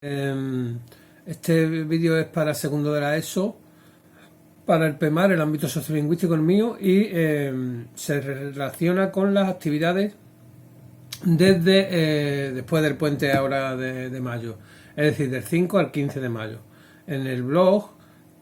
Este vídeo es para segundo de la ESO, para el PEMAR, el ámbito sociolingüístico el mío, y se relaciona con las actividades desde después del puente ahora de mayo, es decir, del 5 al 15 de mayo. En el blog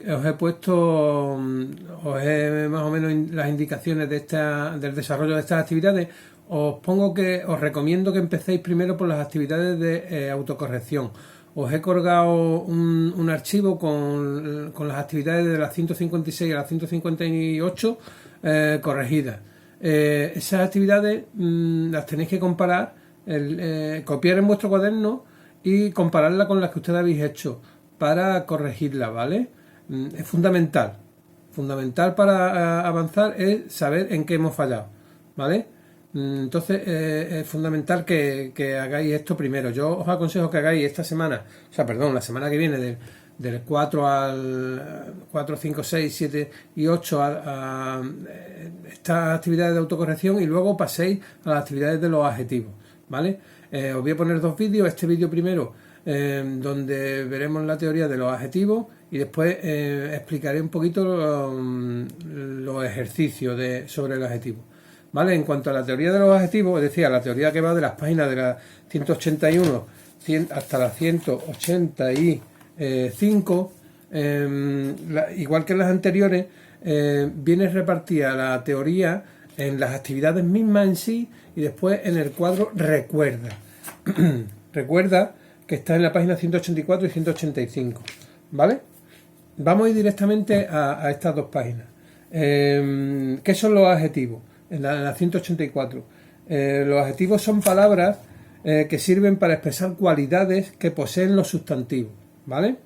os he puesto, más o menos las indicaciones del desarrollo de estas actividades. Os recomiendo que empecéis primero por las actividades de autocorrección. Os he colgado un archivo con las actividades de las 156 a las 158 corregidas. Esas actividades las tenéis que comparar, copiar en vuestro cuaderno y compararla con las que ustedes habéis hecho para corregirla, ¿vale? Es fundamental para avanzar es saber en qué hemos fallado, ¿vale? Entonces es fundamental que hagáis esto primero. Yo os aconsejo que hagáis esta semana, la semana que viene del 4, 5, 6, 7 y 8 a estas actividades de autocorrección, y luego paséis a las actividades de los adjetivos, ¿vale? Os voy a poner dos vídeos. Este vídeo primero donde veremos la teoría de los adjetivos, y después explicaré un poquito los ejercicios sobre el adjetivo, ¿vale? En cuanto a la teoría de los adjetivos, es decir, a la teoría que va de las páginas de la 181 hasta la 185, igual que en las anteriores, viene repartida la teoría en las actividades mismas en sí, y después en el cuadro recuerda. Recuerda que está en la página 184 y 185, ¿vale? Vamos a ir directamente a estas dos páginas. ¿Qué son los adjetivos? En la 184. Los adjetivos son palabras que sirven para expresar cualidades que poseen los sustantivos, ¿vale?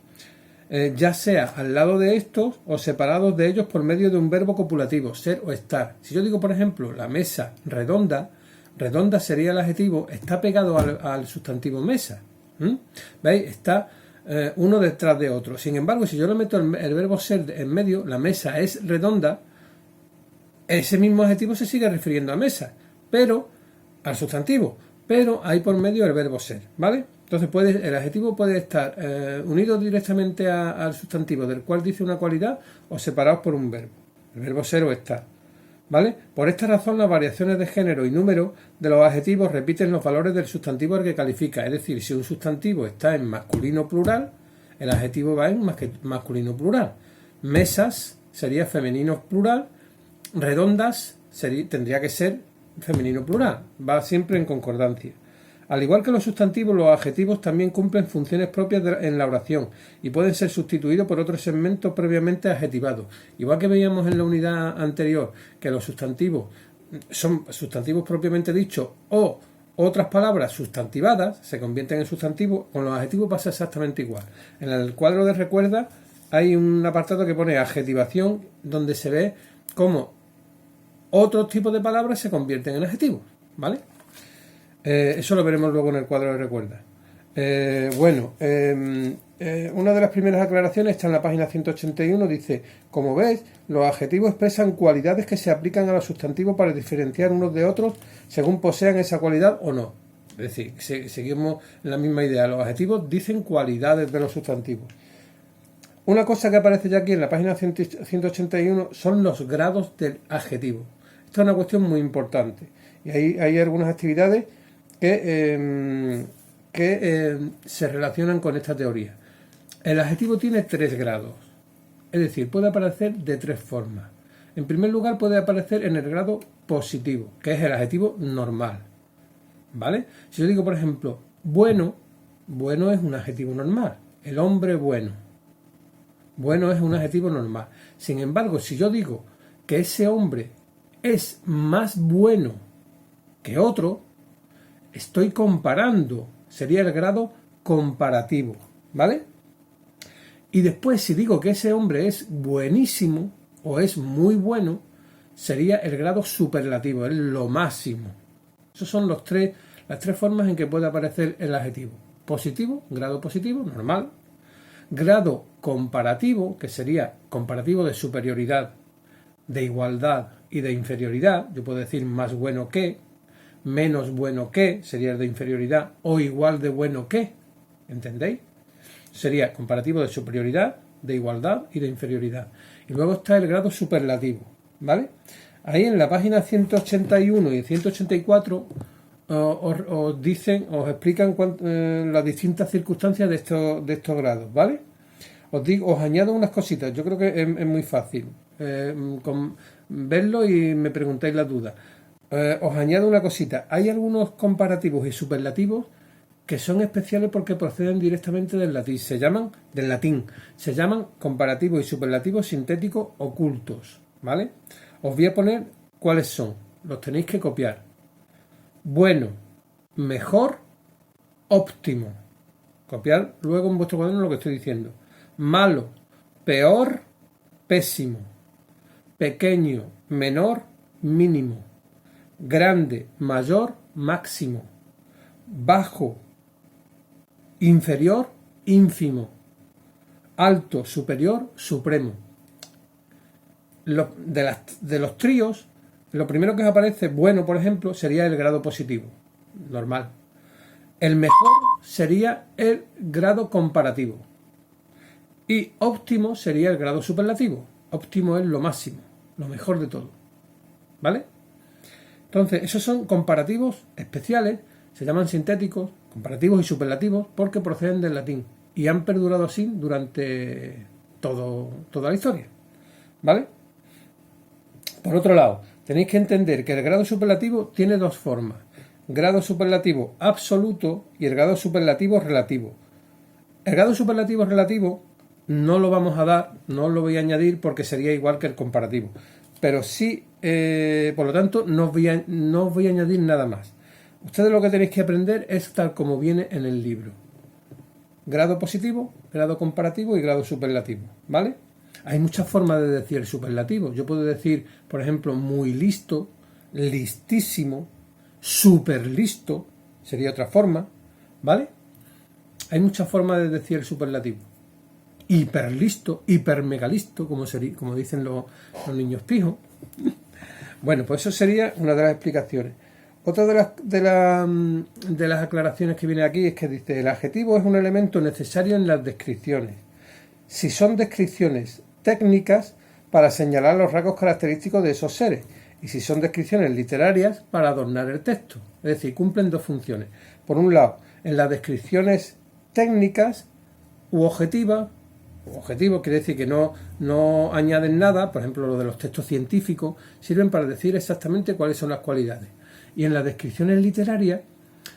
Ya sea al lado de estos o separados de ellos por medio de un verbo copulativo, ser o estar. Si yo digo, por ejemplo, la mesa redonda, redonda sería el adjetivo, está pegado al sustantivo mesa. ¿Veis? Está uno detrás de otro. Sin embargo, si yo le meto el verbo ser en medio, la mesa es redonda, ese mismo adjetivo se sigue refiriendo a mesa, pero al sustantivo, pero hay por medio el verbo ser, ¿vale? Entonces el adjetivo puede estar unido directamente al sustantivo del cual dice una cualidad, o separados por un verbo, el verbo ser o estar, ¿vale? Por esta razón, las variaciones de género y número de los adjetivos repiten los valores del sustantivo al que califica. Es decir, si un sustantivo está en masculino plural, el adjetivo va en masculino plural. Mesas sería femenino plural, redondas tendría que ser femenino plural, va siempre en concordancia. Al igual que los sustantivos, los adjetivos también cumplen funciones propias en la oración y pueden ser sustituidos por otros segmentos previamente adjetivados. Igual que veíamos en la unidad anterior que los sustantivos son sustantivos propiamente dichos o otras palabras sustantivadas se convierten en sustantivos, con los adjetivos pasa exactamente igual. En el cuadro de recuerda hay un apartado que pone adjetivación, donde se ve cómo otros tipos de palabras se convierten en adjetivos, ¿vale? Eso lo veremos luego en el cuadro de recuerda. Una de las primeras aclaraciones está en la página 181, dice: como ves, los adjetivos expresan cualidades que se aplican a los sustantivos para diferenciar unos de otros según posean esa cualidad o no. Es decir, seguimos en la misma idea. Los adjetivos dicen cualidades de los sustantivos. Una cosa que aparece ya aquí en la página 181 son los grados del adjetivo. Esta es una cuestión muy importante. Y hay algunas actividades que se relacionan con esta teoría. El adjetivo tiene 3 grados. Es decir, puede aparecer de 3 formas. En primer lugar, puede aparecer en el grado positivo, que es el adjetivo normal, ¿vale? Si yo digo, por ejemplo, bueno, bueno es un adjetivo normal. El hombre bueno. Bueno es un adjetivo normal. Sin embargo, si yo digo que ese hombre es más bueno que otro, estoy comparando, sería el grado comparativo, ¿vale? Y después, si digo que ese hombre es buenísimo o es muy bueno, sería el grado superlativo, es lo máximo. Esas son las tres formas en que puede aparecer el adjetivo. Positivo, grado positivo, normal. Grado comparativo, que sería comparativo de superioridad, de igualdad y de inferioridad. Yo puedo decir más bueno que, menos bueno que, sería el de inferioridad, o igual de bueno que. ¿Entendéis? Sería comparativo de superioridad, de igualdad y de inferioridad. Y luego está el grado superlativo, ¿vale? Ahí en la página 181 y 184 os dicen, os explican las distintas circunstancias de estos grados, ¿vale? Os añado unas cositas, yo creo que es muy fácil verlo y me preguntáis las dudas. Os añado una cosita, hay algunos comparativos y superlativos que son especiales porque proceden directamente del latín, se llaman comparativos y superlativos sintéticos ocultos, ¿vale? Os voy a poner cuáles son, los tenéis que copiar. Bueno, mejor, óptimo. Copiar luego en vuestro cuaderno lo que estoy diciendo. Malo, peor, pésimo. Pequeño, menor, mínimo. Grande, mayor, máximo. Bajo, inferior, ínfimo. Alto, superior, supremo. De los tríos, lo primero que os aparece, bueno, por ejemplo, sería el grado positivo, normal. El mejor sería el grado comparativo. Y óptimo sería el grado superlativo. Óptimo es lo máximo, lo mejor de todo. ¿Vale? Entonces, esos son comparativos especiales, se llaman sintéticos, comparativos y superlativos, porque proceden del latín y han perdurado así durante toda la historia. ¿Vale? Por otro lado, tenéis que entender que el grado superlativo tiene dos formas. Grado superlativo absoluto y el grado superlativo relativo. El grado superlativo relativo no lo vamos a dar, no lo voy a añadir porque sería igual que el comparativo. Pero sí, por lo tanto, no os voy a añadir nada más. Ustedes lo que tenéis que aprender es tal como viene en el libro. Grado positivo, grado comparativo y grado superlativo. ¿Vale? Hay muchas formas de decir el superlativo. Yo puedo decir, por ejemplo, muy listo, listísimo, súper listo, sería otra forma, ¿vale? Hay muchas formas de decir el superlativo. Hiper listo, hiper mega listo, como dicen los niños pijos. Bueno, pues eso sería una de las explicaciones. Otra de las aclaraciones que viene aquí es que dice, el adjetivo es un elemento necesario en las descripciones. Si son descripciones técnicas, para señalar los rasgos característicos de esos seres, y si son descripciones literarias, para adornar el texto. Es decir, cumplen dos funciones. Por un lado, en las descripciones técnicas u objetivas, objetivo quiere decir que no añaden nada, por ejemplo, lo de los textos científicos, sirven para decir exactamente cuáles son las cualidades. Y en las descripciones literarias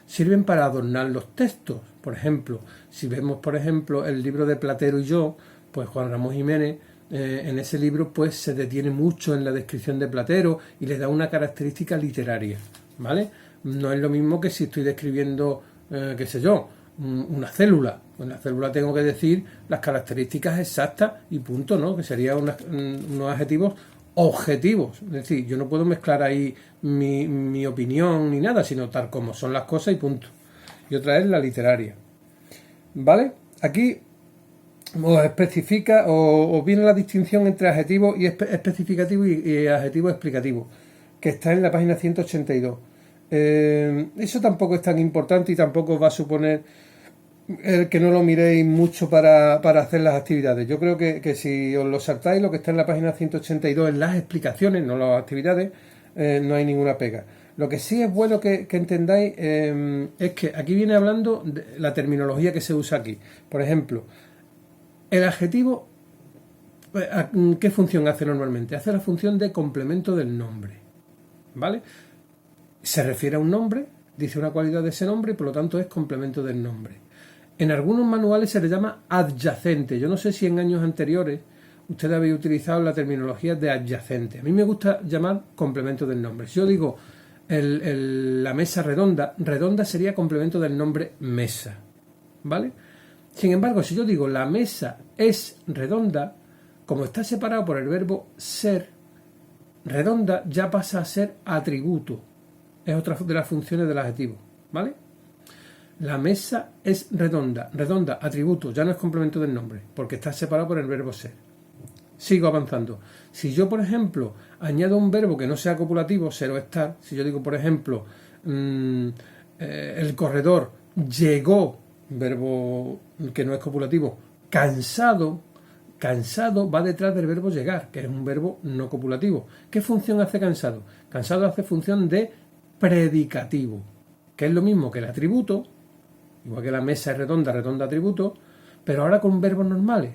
sirven para adornar los textos. Por ejemplo, si vemos, por ejemplo, el libro de Platero y yo, pues Juan Ramón Jiménez, en ese libro pues se detiene mucho en la descripción de Platero y le da una característica literaria, ¿vale? No es lo mismo que si estoy describiendo, qué sé yo, una célula. En la célula tengo que decir las características exactas y punto, ¿no? Que serían unos adjetivos objetivos. Es decir, yo no puedo mezclar ahí mi opinión ni nada, sino tal como son las cosas y punto. Y otra es la literaria. ¿Vale? Aquí os especifica o viene la distinción entre adjetivo y especificativo y adjetivo explicativo, que está en la página 182. Eso tampoco es tan importante y tampoco va a suponer el que no lo miréis mucho para hacer las actividades. Yo creo que si os lo saltáis, lo que está en la página 182 en las explicaciones, no las actividades, no hay ninguna pega. Lo que sí es bueno que entendáis es que aquí viene hablando de la terminología que se usa aquí. Por ejemplo, el adjetivo, ¿qué función hace normalmente? Hace la función de complemento del nombre, ¿vale? Se refiere a un nombre, dice una cualidad de ese nombre y por lo tanto es complemento del nombre. En algunos manuales se le llama adyacente. Yo no sé si en años anteriores ustedes habéis utilizado la terminología de adyacente. A mí me gusta llamar complemento del nombre. Si yo digo la mesa redonda, redonda sería complemento del nombre mesa, ¿vale? Sin embargo, si yo digo la mesa es redonda, como está separado por el verbo ser, redonda ya pasa a ser atributo. Es otra de las funciones del adjetivo, ¿vale? La mesa es redonda. Redonda, atributo, ya no es complemento del nombre, porque está separado por el verbo ser. Sigo avanzando. Si yo, por ejemplo, añado un verbo que no sea copulativo, ser o estar, si yo digo, por ejemplo, el corredor llegó verbo que no es copulativo. Cansado, cansado va detrás del verbo llegar, que es un verbo no copulativo. ¿Qué función hace cansado? Cansado hace función de predicativo, que es lo mismo que el atributo, igual que la mesa es redonda, redonda atributo, pero ahora con verbos normales.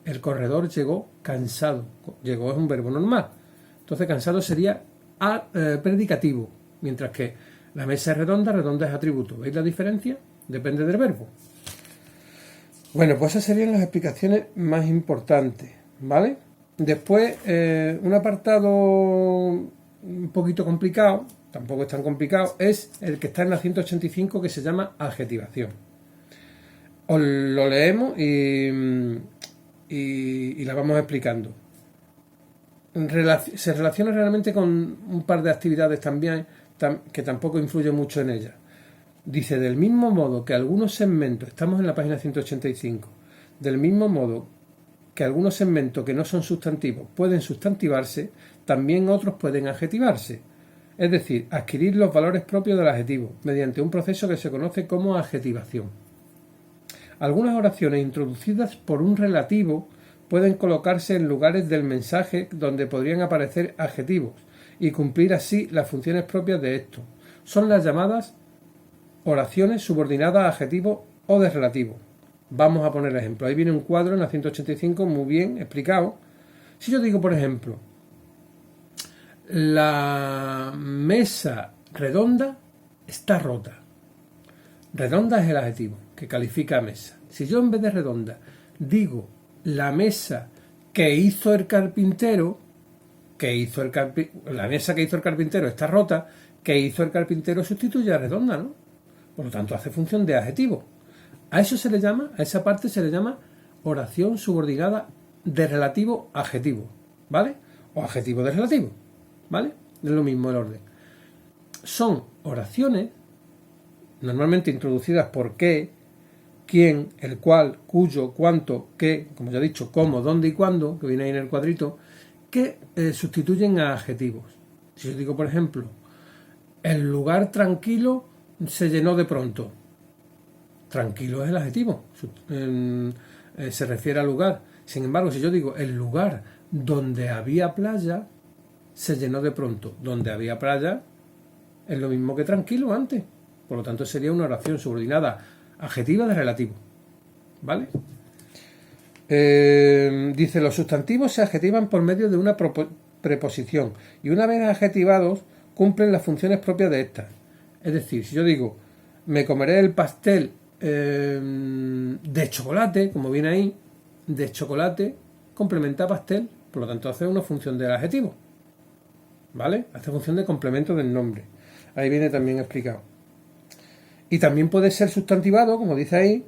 El corredor llegó cansado. Llegó es un verbo normal. Entonces cansado sería predicativo, mientras que la mesa es redonda, redonda es atributo. ¿Veis la diferencia? Depende del verbo. Bueno, pues esas serían las explicaciones más importantes, ¿vale? Después, un apartado un poquito complicado, tampoco es tan complicado, es el que está en la 185, que se llama adjetivación. Os lo leemos y la vamos explicando. Se relaciona realmente con un par de actividades también que tampoco influye mucho en ella. Dice, del mismo modo que algunos segmentos, estamos en la página 185, del mismo modo que algunos segmentos que no son sustantivos pueden sustantivarse, también otros pueden adjetivarse. Es decir, adquirir los valores propios del adjetivo, mediante un proceso que se conoce como adjetivación. Algunas oraciones introducidas por un relativo pueden colocarse en lugares del mensaje donde podrían aparecer adjetivos y cumplir así las funciones propias de estos. Son las llamadas oraciones subordinadas a adjetivos o de relativo. Vamos a poner ejemplo. Ahí viene un cuadro en la 185 muy bien explicado. Si yo digo, por ejemplo, la mesa redonda está rota. Redonda es el adjetivo que califica a mesa. Si yo en vez de redonda digo la mesa que hizo el carpintero, la mesa que hizo el carpintero está rota, que hizo el carpintero sustituye a redonda, ¿no? Por lo tanto, hace función de adjetivo. A eso se le llama, a esa parte se le llama oración subordinada de relativo a adjetivo, ¿vale? O adjetivo de relativo, ¿vale? Es lo mismo el orden. Son oraciones normalmente introducidas por qué, quién, el cual, cuyo, cuánto, qué, como ya he dicho, cómo, dónde y cuándo, que viene ahí en el cuadrito, que sustituyen a adjetivos. Si yo digo, por ejemplo, el lugar tranquilo se llenó de pronto. Tranquilo es el adjetivo, se refiere al lugar. Sin embargo, si yo digo el lugar donde había playa se llenó de pronto, donde había playa es lo mismo que tranquilo antes. Por lo tanto, sería una oración subordinada adjetiva de relativo, ¿vale? Dice, los sustantivos se adjetivan por medio de una preposición y una vez adjetivados cumplen las funciones propias de estas. Es decir, si yo digo, me comeré el pastel de chocolate, como viene ahí, de chocolate, complementa pastel, por lo tanto hace una función del adjetivo, ¿vale? Hace función de complemento del nombre. Ahí viene también explicado. Y también puede ser sustantivado, como dice ahí,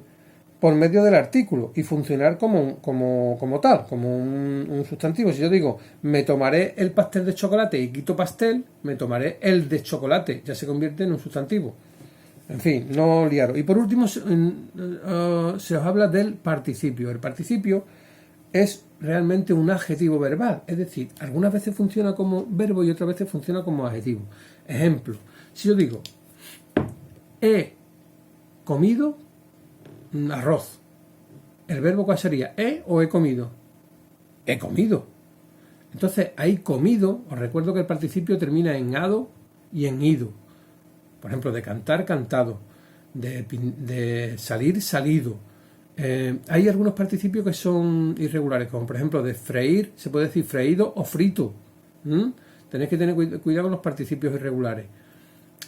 por medio del artículo y funcionar como tal, como un sustantivo. Si yo digo, me tomaré el pastel de chocolate y quito pastel, me tomaré el de chocolate, ya se convierte en un sustantivo. En fin, no liaros. Y por último, se os habla del participio. El participio es realmente un adjetivo verbal, es decir, algunas veces funciona como verbo y otras veces funciona como adjetivo. Ejemplo, si yo digo, he comido arroz, ¿el verbo cuál sería? ¿He o he comido? He comido. Entonces, ahí comido, os recuerdo que el participio termina en ado y en ido. Por ejemplo, de cantar, cantado, de salir, salido. Hay algunos participios que son irregulares, como por ejemplo de freír, se puede decir freído o frito. Tenéis que tener cuidado con los participios irregulares.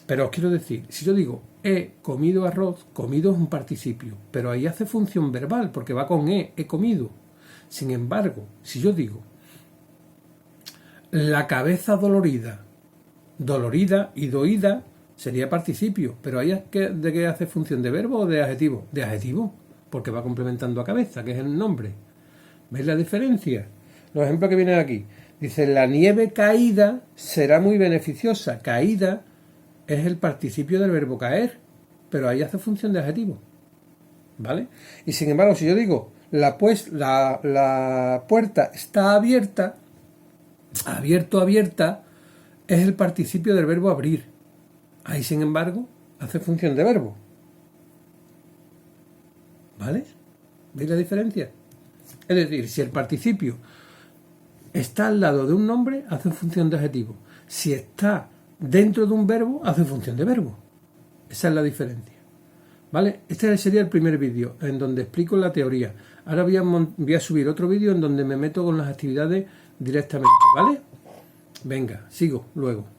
Pero os quiero decir, si yo digo he comido arroz, comido es un participio, pero ahí hace función verbal porque va con he comido. Sin embargo, si yo digo la cabeza dolorida, dolorida y doída sería participio, pero ahí ¿de qué hace función? ¿De verbo o de adjetivo? De adjetivo, porque va complementando a cabeza, que es el nombre. ¿Veis la diferencia? Los ejemplos que vienen aquí. Dice, la nieve caída será muy beneficiosa. Caída es el participio del verbo caer, pero ahí hace función de adjetivo, ¿vale? Y sin embargo, si yo digo la puerta está abierta, abierto, abierta, es el participio del verbo abrir. Ahí, sin embargo, hace función de verbo. ¿Vale? ¿Veis la diferencia? Es decir, si el participio está al lado de un nombre, hace función de adjetivo. Si está dentro de un verbo, hace función de verbo. Esa es la diferencia. ¿Vale? Este sería el primer vídeo en donde explico la teoría. Ahora voy a subir otro vídeo en donde me meto con las actividades directamente. ¿Vale? Venga, sigo luego.